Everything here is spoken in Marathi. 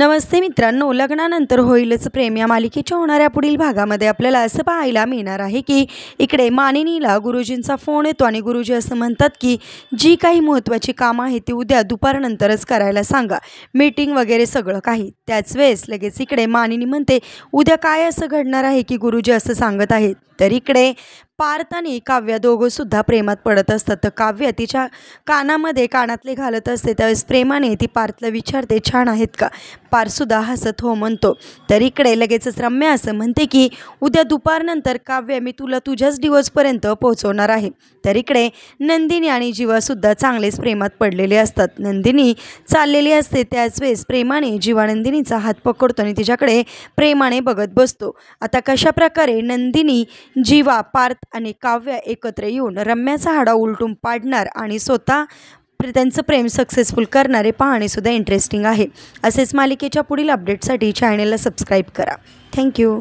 नमस्ते मित्रांनो, लग्नानंतर होईलच प्रेम या मालिकेच्या होणाऱ्या पुढील भागामध्ये आपल्याला असं पाहायला मिळणार आहे की इकडे मानिनीला गुरुजींचा फोन येतो आणि गुरुजी असं म्हणतात की जी काही महत्त्वाची कामं आहेत ती उद्या दुपारनंतरच करायला सांगा, मीटिंग वगैरे सगळं काही। त्याच वेळेस लगेच इकडे मानिनी म्हणते उद्या काय असं घडणार आहे की गुरुजी असं सांगत आहेत। तर इकडे पार्थ आणि काव्य दोघंसुद्धा प्रेमात पडत असतात। तर काव्य तिच्या कानातले घालत असते त्यावेळेस प्रेमाने ती पार्थला विचारते छान आहेत का। पार्थसुद्धा हसत हो म्हणतो। तर इकडे लगेचच रम्या असं म्हणते की उद्या दुपारनंतर काव्य मी तुला तुझ्याच दिवसपर्यंत पोहोचवणार आहे। तर इकडे नंदिनी आणि जीवासुद्धा चांगलेच प्रेमात पडलेले असतात। नंदिनी चाललेली असते त्याच वेळेस प्रेमाने जीवा नंदिनीचा हात पकडतो आणि तिच्याकडे प्रेमाने बघत बसतो। आता कशा प्रकारे नंदिनी, जीवा, पार्थ आणि काव्य एकत्र येऊन रम्याचा हाडा उलटून पाडणार आणि स्वतः त्यांचं प्रेम सक्सेसफुल करणारे पाहणेसुद्धा इंटरेस्टिंग आहे। असेच मालिकेच्या पुढील अपडेटसाठी चॅनलला सबस्क्राईब करा। थँक्यू।